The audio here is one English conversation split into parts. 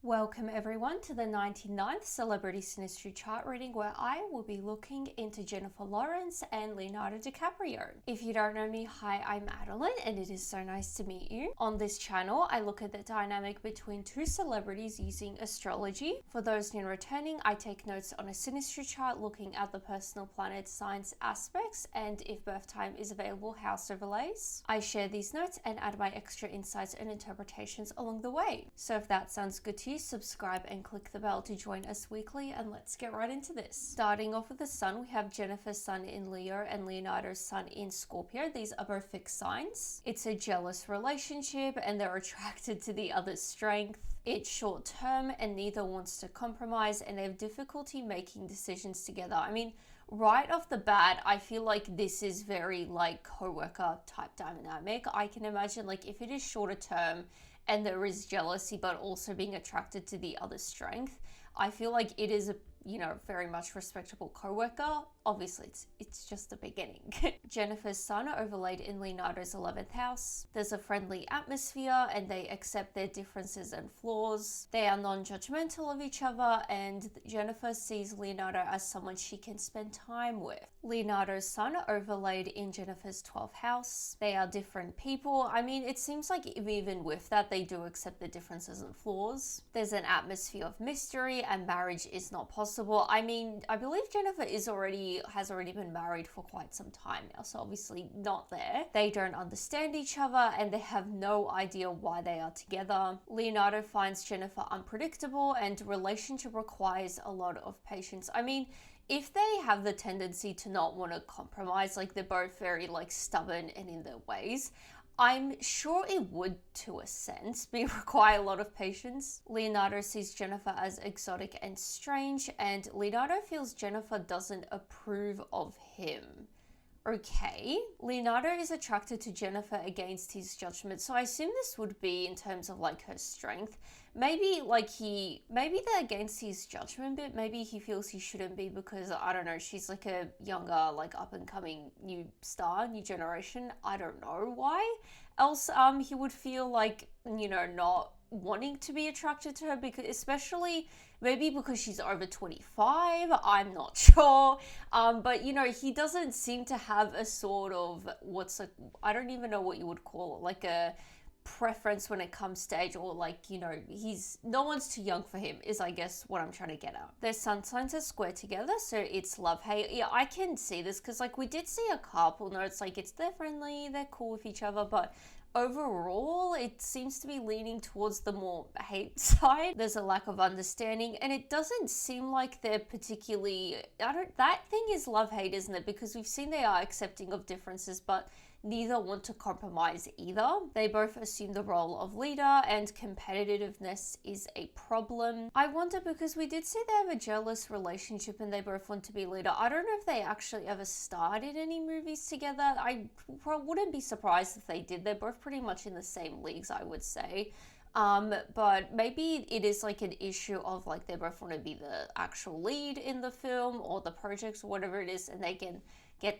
Welcome everyone to the 99th Celebrity Synastry chart reading, where I will be looking into Jennifer Lawrence and Leonardo DiCaprio. If you don't know me, hi, I'm Adeline and it is so nice to meet you. On this channel, I look at the dynamic between two celebrities using astrology. For those new and returning, I take notes on a synastry chart looking at the personal planet signs aspects and, if birth time is available, house overlays. I share these notes and add my extra insights and interpretations along the way. So if that sounds good to you, subscribe and click the bell to join us weekly, and let's get right into this. Starting off with the sun, we have Jennifer's sun in Leo and Leonardo's sun in Scorpio. These are both fixed signs. It's a jealous relationship and they're attracted to the other's strength. It's short term and neither wants to compromise, and they have difficulty making decisions together. I mean, right off the bat, I feel like this is very like co-worker type dynamic. I can imagine like if it is shorter term and there is jealousy but also being attracted to the other's strength, I feel like it is a very much respectable co-worker. Obviously, it's just the beginning. Jennifer's sun overlaid in Leonardo's 11th house. There's a friendly atmosphere and they accept their differences and flaws. They are non-judgmental of each other, and Jennifer sees Leonardo as someone she can spend time with. Leonardo's sun overlaid in Jennifer's 12th house. They are different people. I mean, it seems like even with that, they do accept the differences and flaws. There's an atmosphere of mystery and marriage is not possible. I mean, I believe Jennifer has already been married for quite some time now, so obviously not there. They don't understand each other and they have no idea why they are together. Leonardo finds Jennifer unpredictable and relationship requires a lot of patience. I mean, if they have the tendency to not want to compromise, like they're both very like stubborn and in their ways, I'm sure it would, to a sense, require a lot of patience. Leonardo sees Jennifer as exotic and strange, and Leonardo feels Jennifer doesn't approve of him. Okay. Leonardo is attracted to Jennifer against his judgment, so I assume this would be in terms of like her strength. Maybe they're against his judgment, but maybe he feels he shouldn't be because, I don't know, she's like a younger, like up and coming new star, new generation. I don't know why else he would feel like, not wanting to be attracted to her, because especially maybe because she's over 25, I'm not sure. But he doesn't seem to have a sort of I don't even know what you would call it, like a preference when it comes to age, or like, no one's too young for him is I guess what I'm trying to get at. Their sun signs are square together, so it's love-hate. Yeah, I can see this because like we did see a couple notes, like they're friendly, they're cool with each other, but overall, it seems to be leaning towards the more hate side. There's a lack of understanding, and it doesn't seem like they're particularly, that thing is love-hate, isn't it? Because we've seen they are accepting of differences, but neither want to compromise either. They both assume the role of leader, and competitiveness is a problem. I wonder, because we did see they have a jealous relationship and they both want to be leader. I don't know if they actually ever started any movies together. I wouldn't be surprised if they did. They're both pretty much in the same leagues, I would say. But maybe it is like an issue of like they both want to be the actual lead in the film or the project or whatever it is, and they can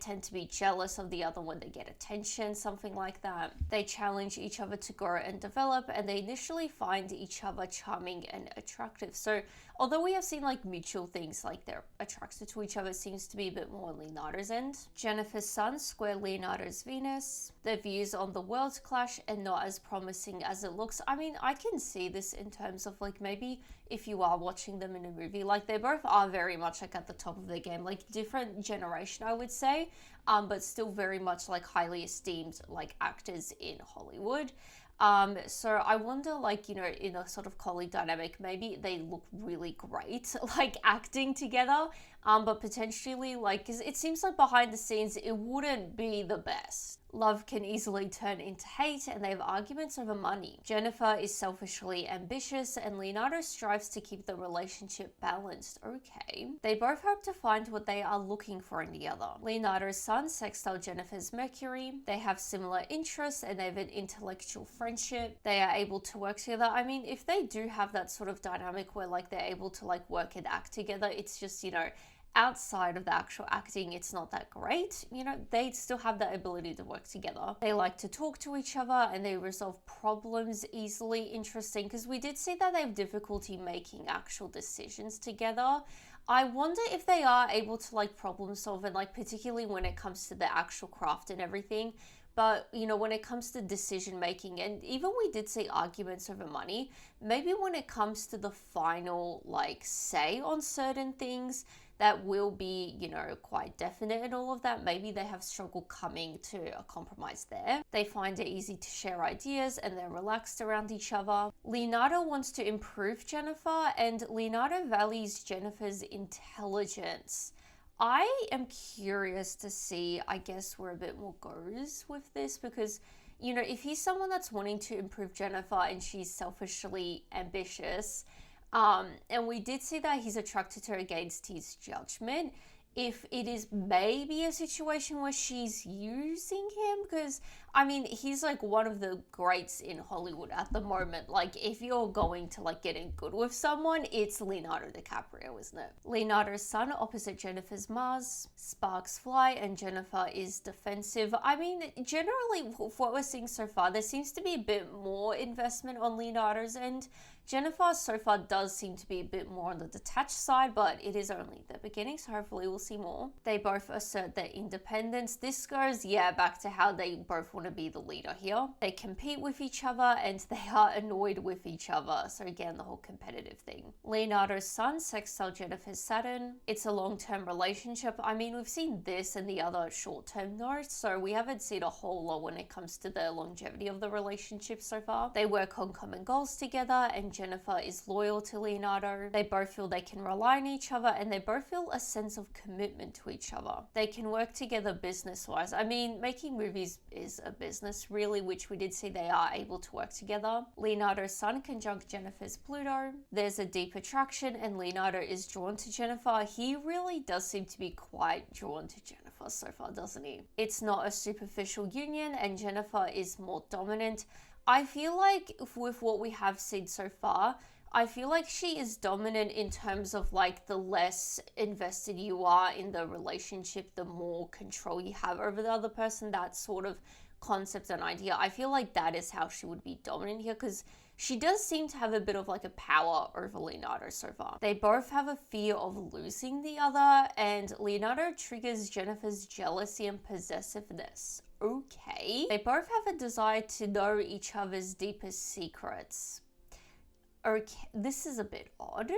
tend to be jealous of the other when they get attention, something like that. They challenge each other to grow and develop, and they initially find each other charming and attractive. So although we have seen like mutual things, like they're attracted to each other, seems to be a bit more on Leonardo's end. Jennifer's sun square Leonardo's Venus. Their views on the world clash and not as promising as it looks. I mean, I can see this in terms of like maybe if you are watching them in a movie, like they both are very much like at the top of their game, like different generation, I would say, but still very much like highly esteemed like actors in Hollywood. So I wonder, like, in a sort of colleague dynamic, maybe they look really great, like acting together, but potentially, like, 'cause it seems like behind the scenes, it wouldn't be the best. Love can easily turn into hate, and they have arguments over money. Jennifer is selfishly ambitious, and Leonardo strives to keep the relationship balanced. Okay. They both hope to find what they are looking for in the other. Leonardo's sun sextile Jennifer's Mercury. They have similar interests, and they have an intellectual friendship. They are able to work together. I mean, if they do have that sort of dynamic where like they're able to like work and act together, it's just, outside of the actual acting, it's not that great. You know, they still have the ability to work together. They like to talk to each other and they resolve problems easily. Interesting, because we did see that they have difficulty making actual decisions together. I wonder if they are able to like problem solve, and like particularly when it comes to the actual craft and everything. But, you know, when it comes to decision making, and even we did see arguments over money, maybe when it comes to the final, like, say on certain things that will be, you know, quite definite and all of that, maybe they have struggle coming to a compromise there. They find it easy to share ideas and they're relaxed around each other. Leonardo wants to improve Jennifer, and Leonardo values Jennifer's intelligence. I am curious to see, I guess, where a bit more goes with this, because, you know, if he's someone that's wanting to improve Jennifer and she's selfishly ambitious, and we did see that he's attracted to her against his judgment, if it is maybe a situation where she's using him, because I mean, he's like one of the greats in Hollywood at the moment. Like, if you're going to like getting good with someone, it's Leonardo DiCaprio, isn't it? Leonardo's sun opposite Jennifer's Mars, sparks fly and Jennifer is defensive. I mean, generally what we're seeing so far, there seems to be a bit more investment on Leonardo's end. Jennifer so far does seem to be a bit more on the detached side, but it is only the beginning, so hopefully we'll see more. They both assert their independence. This goes, yeah, back to how they both want to be the leader here. They compete with each other and they are annoyed with each other. So again, the whole competitive thing. Leonardo's sun sextile Jennifer's Saturn. It's a long-term relationship. I mean, we've seen this in the other short-term notes, so we haven't seen a whole lot when it comes to the longevity of the relationship so far. They work on common goals together and Jennifer is loyal to Leonardo. They both feel they can rely on each other and they both feel a sense of commitment to each other. They can work together business-wise. I mean, making movies is a business really, which we did see they are able to work together. Leonardo's sun conjunct Jennifer's Pluto. There's a deep attraction and Leonardo is drawn to Jennifer. He really does seem to be quite drawn to Jennifer so far, doesn't he? It's not a superficial union and Jennifer is more dominant. I feel like with what we have seen so far, I feel like she is dominant in terms of like the less invested you are in the relationship, the more control you have over the other person, that sort of concept and idea. I feel like that is how she would be dominant here, because she does seem to have a bit of like a power over Leonardo so far. They both have a fear of losing the other, and Leonardo triggers Jennifer's jealousy and possessiveness. Okay. They both have a desire to know each other's deepest secrets. Okay, this is a bit odd.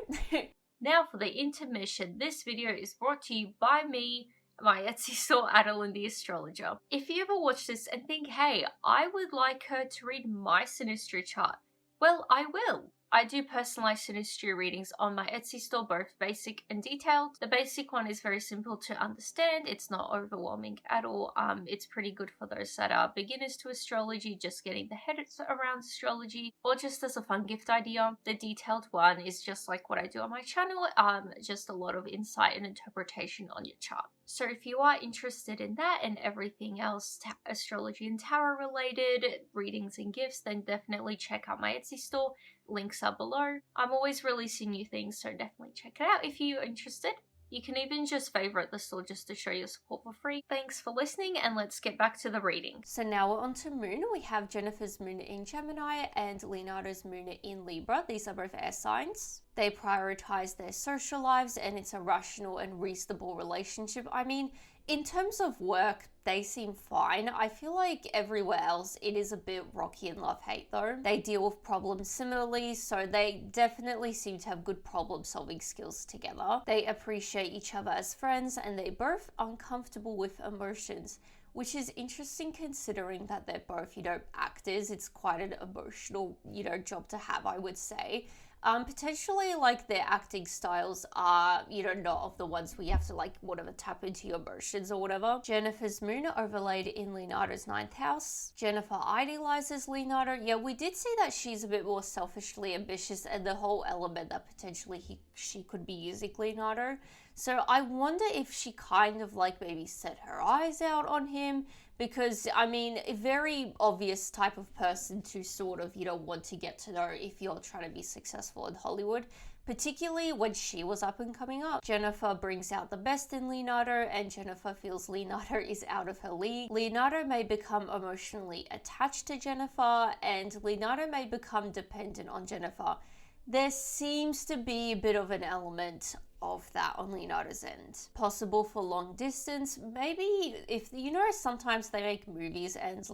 Now for the intermission. This video is brought to you by me, my Etsy store, Adeline the Astrologer. If you ever watch this and think, hey, I would like her to read my Synastry chart, well, I will. I do personalized Synastry readings on my Etsy store, both basic and detailed. The basic one is very simple to understand. It's not overwhelming at all. It's pretty good for those that are beginners to astrology, just getting the head around astrology, or just as a fun gift idea. The detailed one is just like what I do on my channel, just a lot of insight and interpretation on your chart. So if you are interested in that and everything else astrology and tarot related, readings and gifts, then definitely check out my Etsy store. Links are below. I'm always releasing new things, so definitely check it out if you're interested. You can even just favorite the store just to show your support for free. Thanks for listening, and let's get back to the reading. So now we're on to moon. We have Jennifer's moon in Gemini and Leonardo's moon in Libra. These are both air signs. They prioritize their social lives and it's a rational and reasonable relationship. I mean, in terms of work, they seem fine. I feel like everywhere else it is a bit rocky and love-hate though. They deal with problems similarly, so they definitely seem to have good problem-solving skills together. They appreciate each other as friends and they're both uncomfortable with emotions, which is interesting considering that they're both, actors. It's quite an emotional, job to have, I would say. Potentially like their acting styles are, not of the ones where you have to tap into your emotions or whatever. Jennifer's moon overlaid in Leonardo's 9th house. Jennifer idolizes Leonardo. Yeah, we did see that she's a bit more selfishly ambitious and the whole element that potentially she could be using Leonardo. So I wonder if she kind of maybe set her eyes out on him, because, I mean, a very obvious type of person to sort of, want to get to know if you're trying to be successful in Hollywood, particularly when she was up and coming up. Jennifer brings out the best in Leonardo, and Jennifer feels Leonardo is out of her league. Leonardo may become emotionally attached to Jennifer, and Leonardo may become dependent on Jennifer. There seems to be a bit of an element of that on Leonardo's end. Possible for long distance. Maybe if, sometimes they make movies and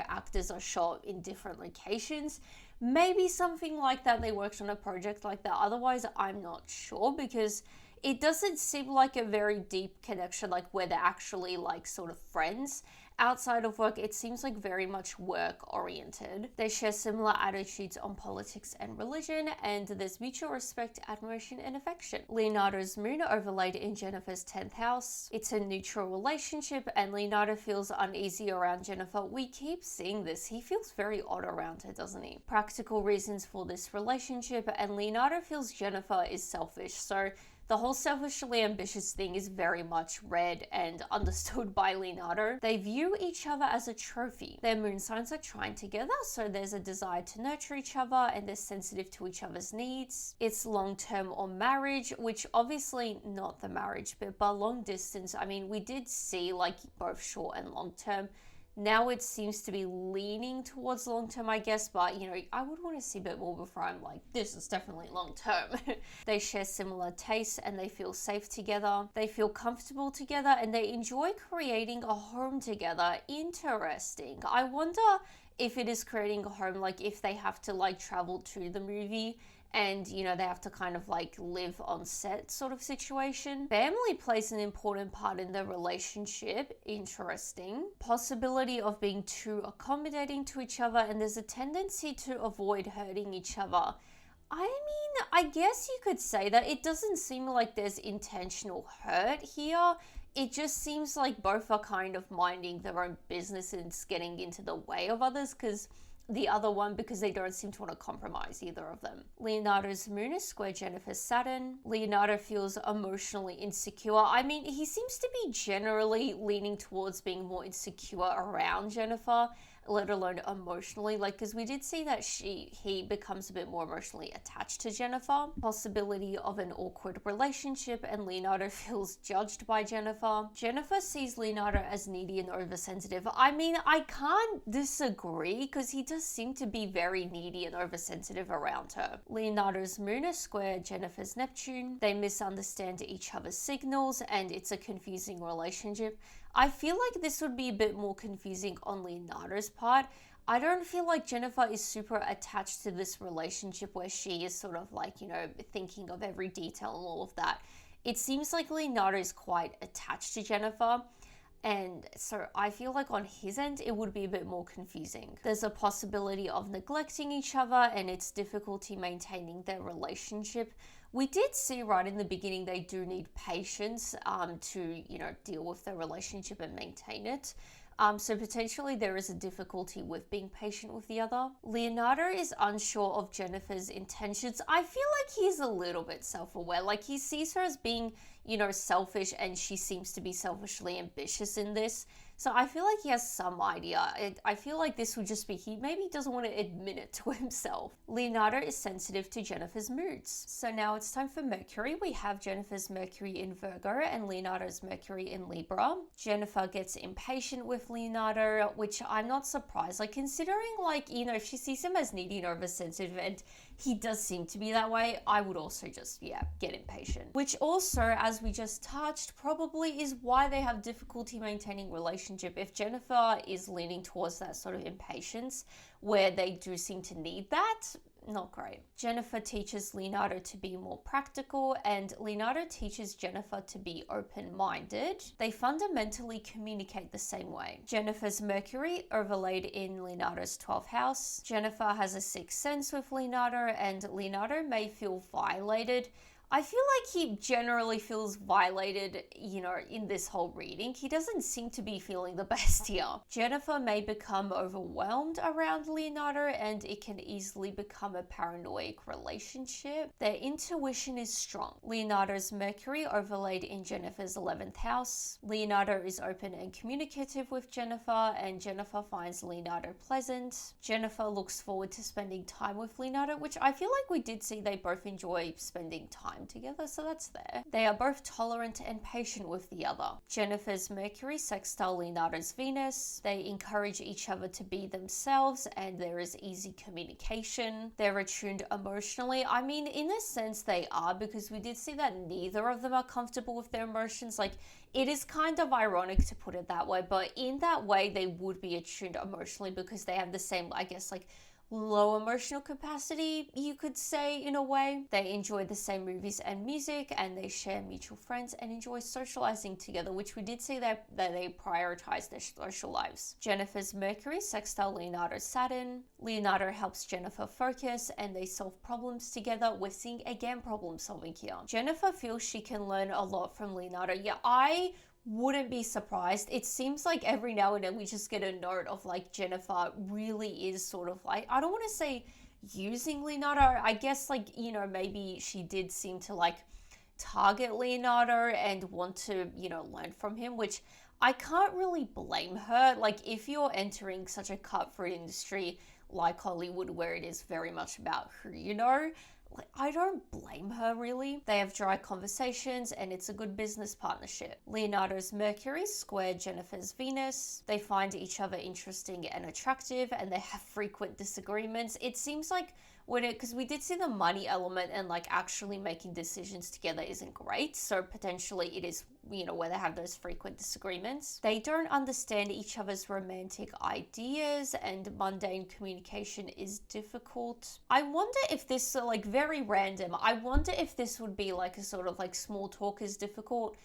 actors are shot in different locations. Maybe something like that, they worked on a project like that. Otherwise, I'm not sure, because it doesn't seem like a very deep connection, like where they're actually sort of friends. Outside of work, it seems like very much work oriented. They share similar attitudes on politics and religion, and there's mutual respect, admiration, and affection. Leonardo's moon overlaid in Jennifer's 10th house. It's a neutral relationship, and Leonardo feels uneasy around Jennifer. We keep seeing this. He feels very odd around her, doesn't he? Practical reasons for this relationship, and Leonardo feels Jennifer is selfish. So the whole selfishly ambitious thing is very much read and understood by Leonardo. They view each other as a trophy. Their moon signs are Trine together, so there's a desire to nurture each other, and they're sensitive to each other's needs. It's long-term or marriage, which obviously not the marriage bit, but long distance. I mean, we did see both short and long-term. Now it seems to be leaning towards long-term, I guess, but, I would want to see a bit more before I'm like, this is definitely long-term. They share similar tastes, and they feel safe together. They feel comfortable together, and they enjoy creating a home together. Interesting. I wonder if it is creating a home, if they have to, travel to the movie and, they have to kind of live on set sort of situation. Family plays an important part in the relationship. Interesting. Possibility of being too accommodating to each other, and there's a tendency to avoid hurting each other. I mean, I guess you could say that. It doesn't seem like there's intentional hurt here. It just seems like both are kind of minding their own business and it's getting into the way of others, because they don't seem to want to compromise, either of them. Leonardo's moon is square Jennifer's Saturn. Leonardo feels emotionally insecure. I mean, he seems to be generally leaning towards being more insecure around Jennifer, let alone emotionally, because we did see that he becomes a bit more emotionally attached to Jennifer. Possibility of an awkward relationship, and Leonardo feels judged by Jennifer. Jennifer sees Leonardo as needy and oversensitive. I mean, I can't disagree, because he does seem to be very needy and oversensitive around her. Leonardo's moon is square Jennifer's Neptune. They misunderstand each other's signals, and it's a confusing relationship. I feel like this would be a bit more confusing on Leonardo's part. I don't feel like Jennifer is super attached to this relationship where she is sort of thinking of every detail and all of that. It seems like Leonardo is quite attached to Jennifer, and so I feel like on his end it would be a bit more confusing. There's a possibility of neglecting each other, and it's difficulty maintaining their relationship. We did see right in the beginning they do need patience to, deal with their relationship and maintain it. So potentially there is a difficulty with being patient with the other. Leonardo is unsure of Jennifer's intentions. I feel like he's a little bit self-aware. He sees her as being, selfish, and she seems to be selfishly ambitious in this. So I feel like he has some idea. I feel like this would just be, he maybe doesn't want to admit it to himself. Leonardo is sensitive to Jennifer's moods. So now it's time for Mercury. We have Jennifer's Mercury in Virgo and Leonardo's Mercury in Libra. Jennifer gets impatient with Leonardo, which I'm not surprised. Considering if she sees him as needy and oversensitive, and he does seem to be that way, I would also just, get impatient. Which also, as we just touched, probably is why they have difficulty maintaining relationships. If Jennifer is leaning towards that sort of impatience, where they do seem to need that, not great. Jennifer teaches Leonardo to be more practical, and Leonardo teaches Jennifer to be open-minded. They fundamentally communicate the same way. Jennifer's Mercury overlaid in Leonardo's 12th house. Jennifer has a sixth sense with Leonardo, and Leonardo may feel violated. I feel like he generally feels violated, in this whole reading. He doesn't seem to be feeling the best here. Jennifer may become overwhelmed around Leonardo, and it can easily become a paranoid relationship. Their intuition is strong. Leonardo's Mercury overlaid in Jennifer's 11th house. Leonardo is open and communicative with Jennifer, and Jennifer finds Leonardo pleasant. Jennifer looks forward to spending time with Leonardo, which I feel like we did see they both enjoy spending time together, so that's there. They are both tolerant and patient with the other. Jennifer's Mercury sextile Leonardo's Venus. They encourage each other to be themselves, and there is easy communication. They're attuned emotionally. I mean, in a sense they are, because we did see that neither of them are comfortable with their emotions. Like, it is kind of ironic to put it that way, but in that way they would be attuned emotionally because they have the same, I guess, like low emotional capacity, you could say, in a way. They enjoy the same movies and music, and they share mutual friends and enjoy socializing together, which we did see that they prioritize their social lives. Jennifer's Mercury sextile Leonardo's Saturn. Leonardo helps Jennifer focus, and they solve problems together. We're seeing again problem solving here. Jennifer feels she can learn a lot from Leonardo. Yeah, I wouldn't be surprised. It seems like every now and then we just get a note of like Jennifer really is sort of like, I don't want to say using Leonardo, I guess like, maybe she did seem to like target Leonardo and want to, learn from him, which I can't really blame her. Like, if you're entering such a cutthroat industry like Hollywood, where it is very much about who you know, I don't blame her, really. They have dry conversations, and it's a good business partnership. Leonardo's Mercury squared Jennifer's Venus. They find each other interesting and attractive, and they have frequent disagreements. It seems like because we did see the money element, and like actually making decisions together isn't great, so potentially it is, where they have those frequent disagreements. They don't understand each other's romantic ideas, and mundane communication is difficult. I wonder if this, like very random, I wonder if this would be like a sort of like small talk is difficult.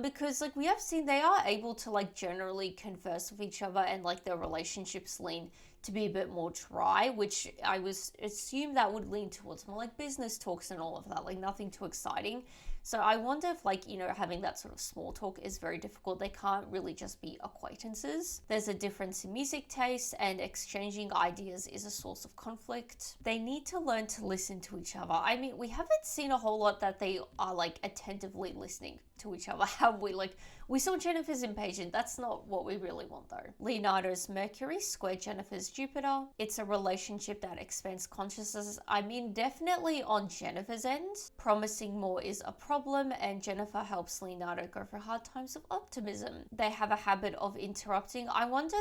Because like we have seen they are able to like generally converse with each other, and like their relationships lean to be a bit more dry, which I was assume that would lean towards more like business talks and all of that, like nothing too exciting. So I wonder if like, having that sort of small talk is very difficult. They can't really just be acquaintances. There's a difference in music taste, and exchanging ideas is a source of conflict. They need to learn to listen to each other. I mean, we haven't seen a whole lot that they are like attentively listening to each other, have we? Like, we saw Jennifer's impatient. That's not what we really want though. Leonardo's Mercury squared Jennifer's Jupiter. It's a relationship that expands consciousness. I mean, definitely on Jennifer's end, promising more is a problem, and Jennifer helps Leonardo go through hard times of optimism. They have a habit of interrupting. I wonder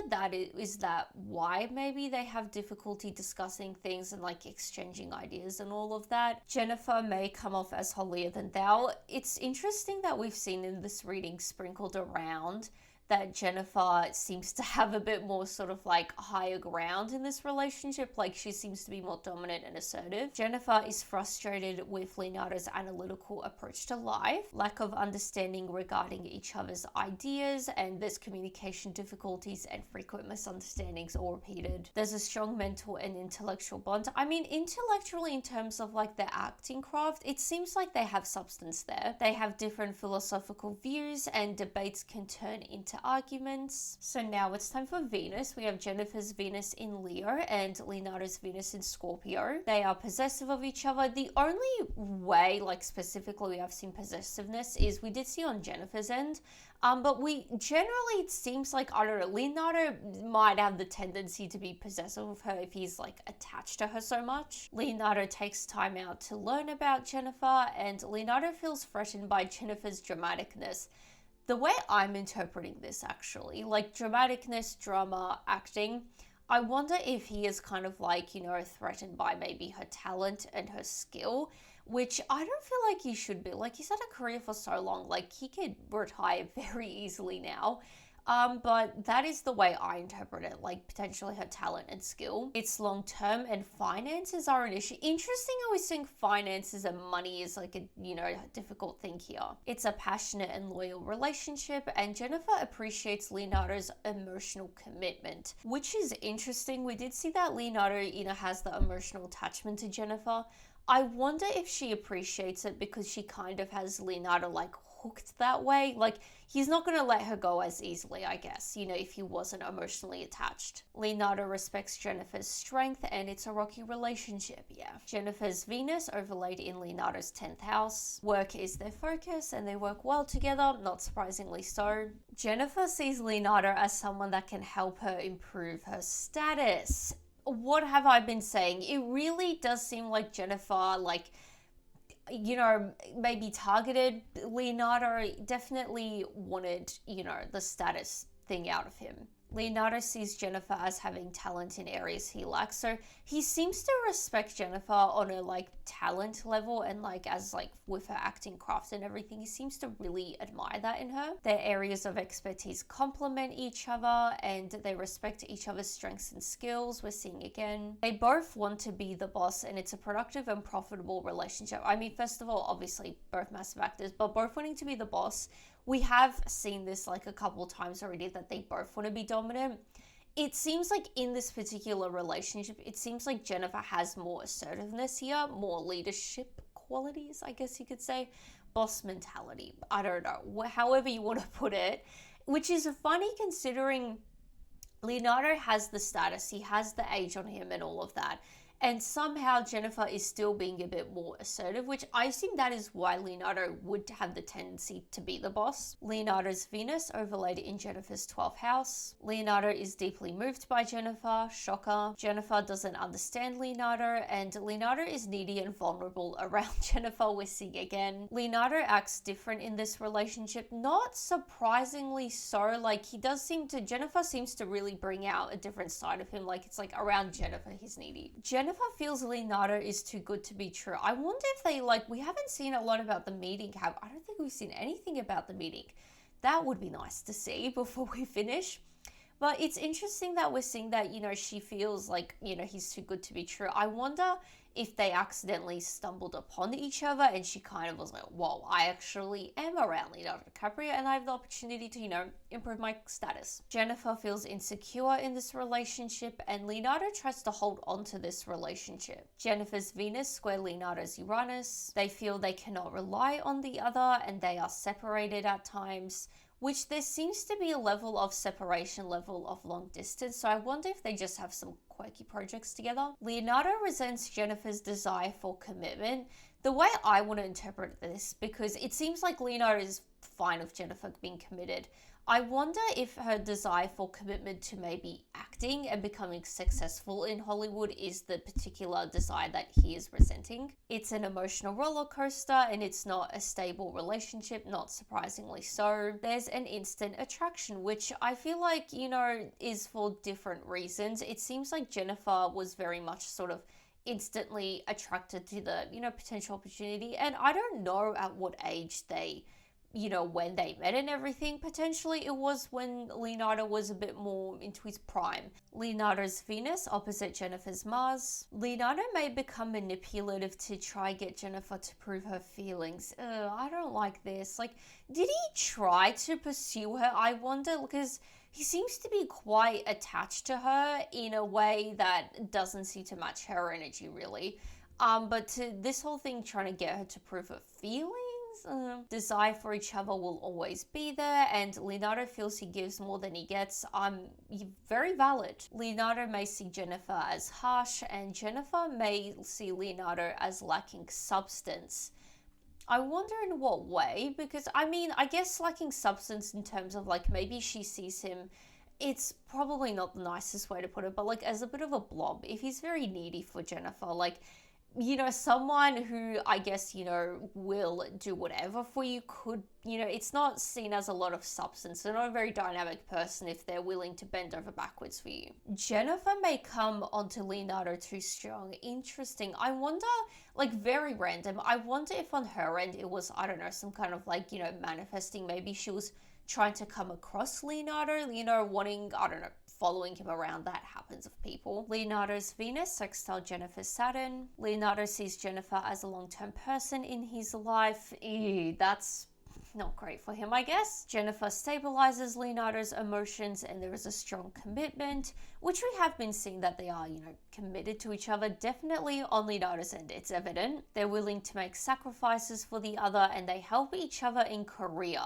is that why maybe they have difficulty discussing things and like exchanging ideas and all of that. Jennifer may come off as holier than thou. It's interesting that we've seen in this reading sprinkled around that Jennifer seems to have a bit more sort of like higher ground in this relationship. Like, she seems to be more dominant and assertive. Jennifer is frustrated with Leonardo's analytical approach to life, lack of understanding regarding each other's ideas, and there's communication difficulties and frequent misunderstandings all repeated. There's a strong mental and intellectual bond. I mean, intellectually, in terms of like their acting craft, it seems like they have substance there. They have different philosophical views, and debates can turn into arguments. So now it's time for Venus. We have Jennifer's Venus in Leo and Leonardo's Venus in Scorpio. They are possessive of each other. The only way, like specifically we have seen possessiveness, is we did see on Jennifer's end, but we generally, it seems like, I don't know, Leonardo might have the tendency to be possessive of her if he's like attached to her so much. Leonardo takes time out to learn about Jennifer, and Leonardo feels threatened by Jennifer's dramaticness. The way I'm interpreting this, actually, like dramaticness, drama, acting, I wonder if he is kind of like, threatened by maybe her talent and her skill, which I don't feel like he should be. Like, he's had a career for so long, like he could retire very easily now. But that is the way I interpret it, like potentially her talent and skill. It's long term, and finances are an issue. Interesting how we think finances and money is like a, difficult thing here. It's a passionate and loyal relationship, and Jennifer appreciates Leonardo's emotional commitment, which is interesting. We did see that Leonardo, has the emotional attachment to Jennifer. I wonder if she appreciates it because she kind of has Leonardo like hooked that way. Like, he's not going to let her go as easily, I guess, if he wasn't emotionally attached. Leonardo respects Jennifer's strength, and it's a rocky relationship, yeah. Jennifer's Venus overlaid in Leonardo's 10th house. Work is their focus, and they work well together, not surprisingly so. Jennifer sees Leonardo as someone that can help her improve her status. What have I been saying? It really does seem like Jennifer, maybe targeted Leonardo, definitely wanted, the status thing out of him. Leonardo sees Jennifer as having talent in areas he lacks, so he seems to respect Jennifer on a talent level, and as with her acting craft and everything, he seems to really admire that in her. Their areas of expertise complement each other, and they respect each other's strengths and skills. We're seeing again, they both want to be the boss, and it's a productive and profitable relationship. I mean, first of all, obviously both massive actors, but both wanting to be the boss. We have seen this a couple times already, that they both want to be dominant. It seems like in this particular relationship, it seems like Jennifer has more assertiveness here, more leadership qualities, I guess you could say. Boss mentality. I don't know. However you want to put it. Which is funny considering Leonardo has the status, he has the age on him and all of that. And somehow Jennifer is still being a bit more assertive, which I assume that is why Leonardo would have the tendency to be the boss. Leonardo's Venus overlaid in Jennifer's 12th house. Leonardo is deeply moved by Jennifer, shocker. Jennifer doesn't understand Leonardo, and Leonardo is needy and vulnerable around Jennifer, we're seeing again. Leonardo acts different in this relationship, not surprisingly so. Jennifer seems to really bring out a different side of him, it's around Jennifer, he's needy. Jennifer feels Leonardo is too good to be true. I wonder if they, we haven't seen a lot about the meeting. I don't think we've seen anything about the meeting. That would be nice to see before we finish. But it's interesting that we're seeing that, she feels he's too good to be true. I wonder if they accidentally stumbled upon each other and she kind of was like, whoa, I actually am around Leonardo DiCaprio and I have the opportunity to, improve my status. Jennifer feels insecure in this relationship and Leonardo tries to hold on to this relationship. Jennifer's Venus square Leonardo's Uranus. They feel they cannot rely on the other and they are separated at times, which there seems to be a level of separation, level of long distance. So I wonder if they just have some quirky projects together. Leonardo resents Jennifer's desire for commitment. The way I want to interpret this, because it seems like Leonardo is fine with Jennifer being committed. I wonder if her desire for commitment to maybe acting and becoming successful in Hollywood is the particular desire that he is resenting. It's an emotional roller coaster and it's not a stable relationship, not surprisingly so. There's an instant attraction, which I feel like, is for different reasons. It seems like Jennifer was very much sort of instantly attracted to the, potential opportunity. And I don't know at what age they when they met and everything. Potentially it was when Leonardo was a bit more into his prime. Leonardo's Venus opposite Jennifer's Mars. Leonardo may become manipulative to try get Jennifer to prove her feelings. I don't like this. Did he try to pursue her? I wonder, because he seems to be quite attached to her in a way that doesn't seem to match her energy really. But to this whole thing trying to get her to prove her feelings, desire for each other will always be there, and Leonardo feels he gives more than he gets. Very valid. Leonardo may see Jennifer as harsh, and Jennifer may see Leonardo as lacking substance. I wonder in what way, because I guess lacking substance in terms of maybe she sees him, it's probably not the nicest way to put it, but as a bit of a blob. If he's very needy for Jennifer, someone who I guess, will do whatever for you could, it's not seen as a lot of substance. They're not a very dynamic person if they're willing to bend over backwards for you. Jennifer may come onto Leonardo too strong. Interesting. I wonder, very random. I wonder if on her end it was, I don't know, some kind of manifesting. Maybe she was trying to come across Leonardo, wanting, I don't know, following him around. That happens of people. Leonardo's Venus sextile Jennifer's Saturn. Leonardo sees Jennifer as a long-term person in his life. Ew, that's not great for him, I guess. Jennifer stabilizes Leonardo's emotions and there is a strong commitment, which we have been seeing that they are, committed to each other. Definitely on Leonardo's end, it's evident. They're willing to make sacrifices for the other and they help each other in career.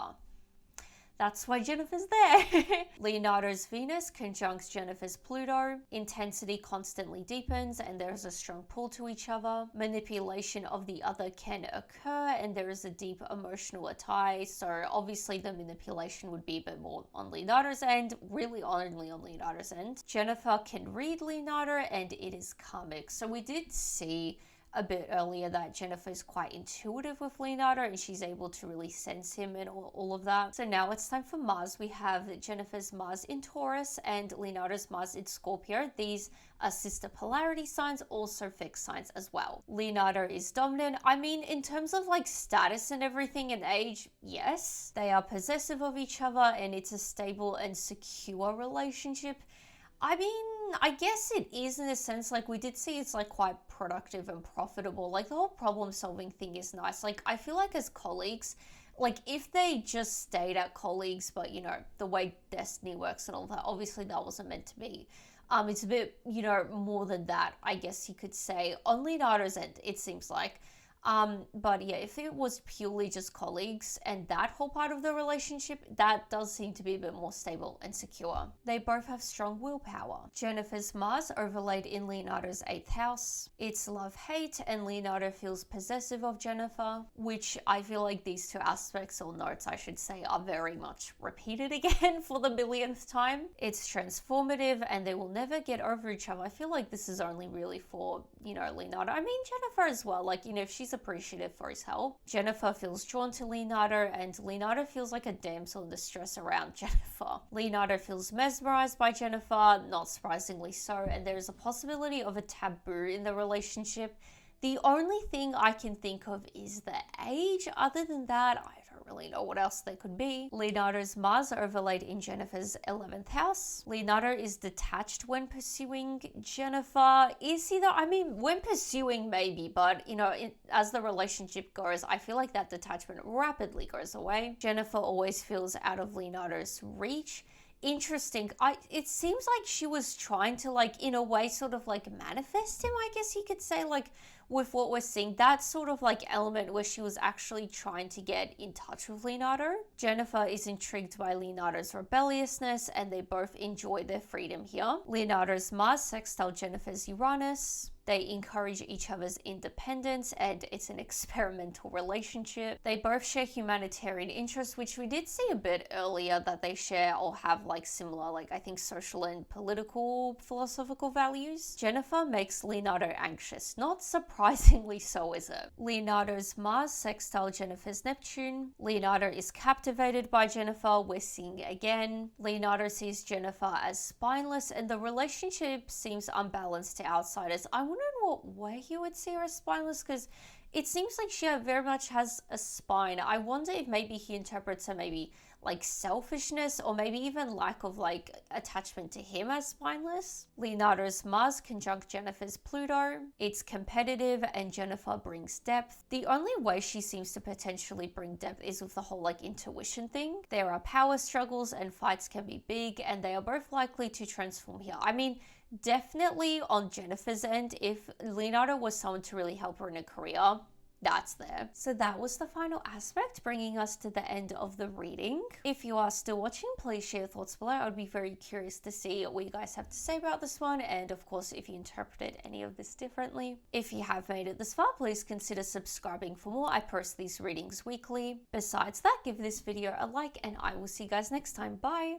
That's why Jennifer's there. Leonardo's Venus conjuncts Jennifer's Pluto. Intensity constantly deepens and there is a strong pull to each other. Manipulation of the other can occur and there is a deep emotional tie. So obviously the manipulation would be a bit more on Leonardo's end, really only on Leonardo's end. Jennifer can read Leonardo and it is karmic. So we did see a bit earlier that Jennifer is quite intuitive with Leonardo and she's able to really sense him and all of that. So now it's time for Mars. We have Jennifer's Mars in Taurus and Leonardo's Mars in Scorpio. These are sister polarity signs, also fixed signs as well. Leonardo is dominant. I mean, in terms of like status and everything and age, yes. They are possessive of each other and it's a stable and secure relationship. I mean, I guess it is in a sense, like we did see it's like quite productive and profitable. Like the whole problem solving thing is nice. Like I feel like as colleagues, like if they just stayed at colleagues, but the way destiny works and all that, obviously that wasn't meant to be. It's a bit, more than that, I guess you could say. On Leonardo's end, it seems like. But yeah, if it was purely just colleagues and that whole part of the relationship, that does seem to be a bit more stable and secure. They both have strong willpower. Jennifer's Mars overlaid in Leonardo's 8th house. It's love-hate and Leonardo feels possessive of Jennifer, which I feel like these two aspects, or notes I should say, are very much repeated again for the millionth time. It's transformative and they will never get over each other. I feel like this is only really for, Leonardo. I mean, Jennifer as well, like, if she's appreciative for his help. Jennifer feels drawn to Leonardo and Leonardo feels like a damsel in distress around Jennifer. Leonardo feels mesmerized by Jennifer, not surprisingly so, and there is a possibility of a taboo in the relationship. The only thing I can think of is the age. Other than that, I don't really know what else they could be. Leonardo's Mars overlaid in Jennifer's 11th house. Leonardo is detached when pursuing Jennifer. Is he though? I mean, when pursuing maybe, but as the relationship goes, I feel like that detachment rapidly goes away. Jennifer always feels out of Leonardo's reach. Interesting. It seems like she was trying to, like, in a way sort of like manifest him, I guess you could say, like with what we're seeing, that sort of like element where she was actually trying to get in touch with Leonardo. Jennifer is intrigued by Leonardo's rebelliousness and they both enjoy their freedom here. Leonardo's Mars sextile Jennifer's Uranus. They encourage each other's independence and it's an experimental relationship. They both share humanitarian interests, which we did see a bit earlier that they share or have like similar, like I think social and political philosophical values. Jennifer makes Leonardo anxious. Not surprisingly so, is it? Leonardo's Mars sextile Jennifer's Neptune. Leonardo is captivated by Jennifer. We're seeing again. Leonardo sees Jennifer as spineless and the relationship seems unbalanced to outsiders. I wonder in what way he would see her as spineless, because it seems like she very much has a spine. I wonder if maybe he interprets her maybe like selfishness or maybe even lack of like attachment to him as spineless. Leonardo's Mars conjunct Jennifer's Pluto. It's competitive and Jennifer brings depth. The only way she seems to potentially bring depth is with the whole like intuition thing. There are power struggles and fights can be big and they are both likely to transform here. I mean, definitely on Jennifer's end, if Leonardo was someone to really help her in a career, that's there. So that was the final aspect, bringing us to the end of the reading. If you are still watching, please share your thoughts below. I would be very curious to see what you guys have to say about this one, and of course if you interpreted any of this differently. If you have made it this far, please consider subscribing for more. I post these readings weekly. Besides that, give this video a like and I will see you guys next time. Bye!